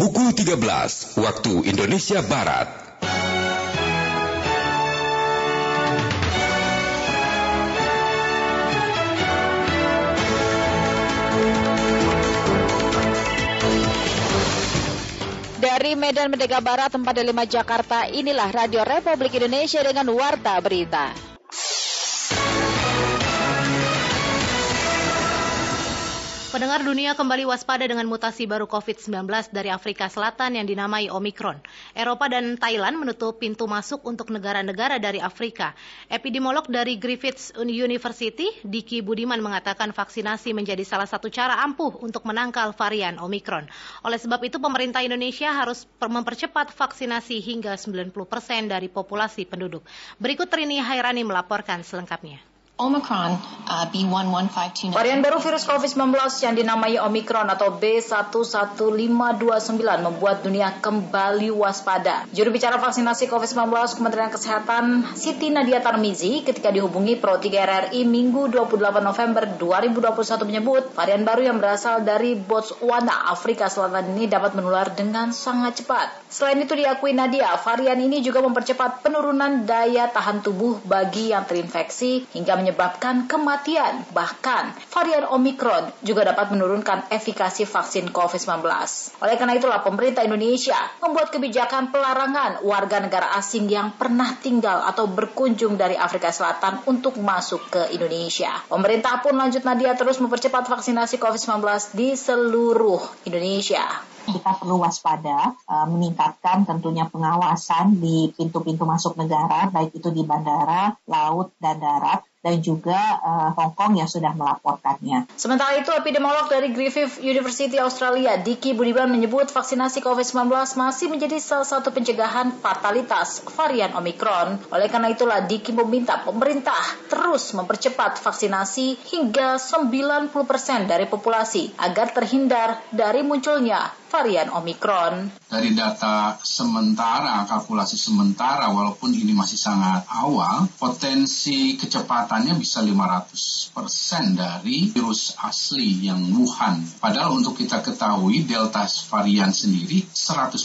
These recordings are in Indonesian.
Pukul 13 waktu Indonesia Barat. Dari Medan Merdeka Barat 405 Jakarta, inilah Radio Republik Indonesia dengan Warta Berita. Pendengar dunia kembali waspada dengan mutasi baru COVID-19 dari Afrika Selatan yang dinamai Omikron. Eropa dan Thailand menutup pintu masuk untuk negara-negara dari Afrika. Epidemiolog dari Griffith University, Diki Budiman mengatakan vaksinasi menjadi salah satu cara ampuh untuk menangkal varian Omikron. Oleh sebab itu, pemerintah Indonesia harus mempercepat vaksinasi hingga 90% dari populasi penduduk. Berikut Rini Hairani melaporkan selengkapnya. Omicron B.1.152. Varian baru virus COVID-19 yang dinamai Omicron atau B.1.1.529 membuat dunia kembali waspada. Juru bicara vaksinasi COVID-19 Kementerian Kesehatan Siti Nadia Tarmizi ketika dihubungi Pro 3 RRI Minggu 28 November 2021 menyebut varian baru yang berasal dari Botswana, Afrika Selatan ini dapat menular dengan sangat cepat. Selain itu diakui Nadia, varian ini juga mempercepat penurunan daya tahan tubuh bagi yang terinfeksi hingga menyebabkan kematian. Bahkan, varian Omicron juga dapat menurunkan efikasi vaksin COVID-19. Oleh karena itulah, pemerintah Indonesia membuat kebijakan pelarangan warga negara asing yang pernah tinggal atau berkunjung dari Afrika Selatan untuk masuk ke Indonesia. Pemerintah pun, lanjut Nadia, terus mempercepat vaksinasi COVID-19 di seluruh Indonesia. Kita perlu waspada, meningkatkan tentunya pengawasan di pintu-pintu masuk negara, baik itu di bandara, laut, dan darat, dan juga Hong Kong yang sudah melaporkannya. Sementara itu, epidemiolog dari Griffith University Australia, Diki Budiman menyebut vaksinasi COVID-19 masih menjadi salah satu pencegahan fatalitas varian Omicron. Oleh karena itulah, Diki meminta pemerintah terus mempercepat vaksinasi hingga 90% dari populasi agar terhindar dari munculnya varian Omicron. Dari data sementara, kalkulasi sementara, walaupun ini masih sangat awal, potensi kecepatannya bisa 500% dari virus asli yang Wuhan. Padahal untuk kita ketahui, Delta varian sendiri 100%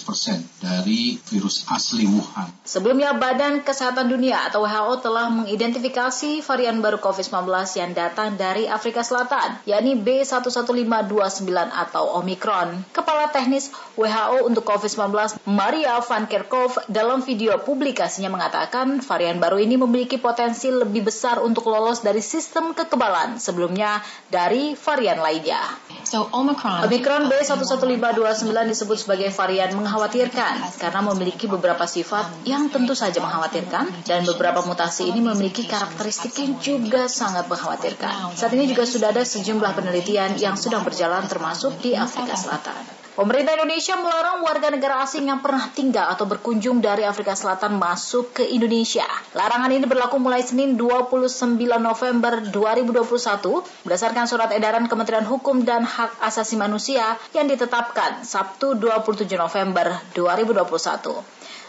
dari virus asli Wuhan. Sebelumnya, Badan Kesehatan Dunia atau WHO telah mengidentifikasi varian baru COVID-19 yang datang dari Afrika Selatan, yakni B.1.1.529 atau Omicron. Kepala Teknis WHO untuk COVID-19, Maria Van Kerkhove, dalam video publikasinya mengatakan varian baru ini memiliki potensi lebih besar untuk lolos dari sistem kekebalan sebelumnya dari varian lainnya. Omicron B.1.1.529 disebut sebagai varian mengkhawatirkan karena memiliki beberapa sifat yang tentu saja mengkhawatirkan dan beberapa mutasi ini memiliki karakteristik yang juga sangat mengkhawatirkan. Saat ini juga sudah ada sejumlah penelitian yang sedang berjalan termasuk di Afrika Selatan. Pemerintah Indonesia melarang warga negara asing yang pernah tinggal atau berkunjung dari Afrika Selatan masuk ke Indonesia. Larangan ini berlaku mulai Senin 29 November 2021 berdasarkan surat edaran Kementerian Hukum dan Hak Asasi Manusia yang ditetapkan Sabtu 27 November 2021.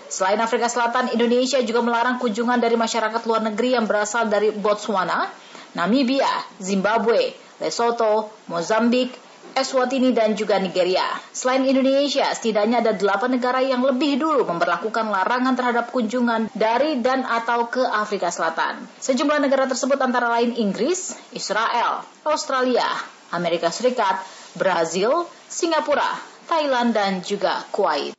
Selain Afrika Selatan, Indonesia juga melarang kunjungan dari masyarakat luar negeri yang berasal dari Botswana, Namibia, Zimbabwe, Lesotho, Mozambik, Eswatini, dan juga Nigeria. Selain Indonesia, setidaknya ada 8 negara yang lebih dulu memberlakukan larangan terhadap kunjungan dari dan atau ke Afrika Selatan. Sejumlah negara tersebut antara lain Inggris, Israel, Australia, Amerika Serikat, Brazil, Singapura, Thailand, dan juga Kuwait.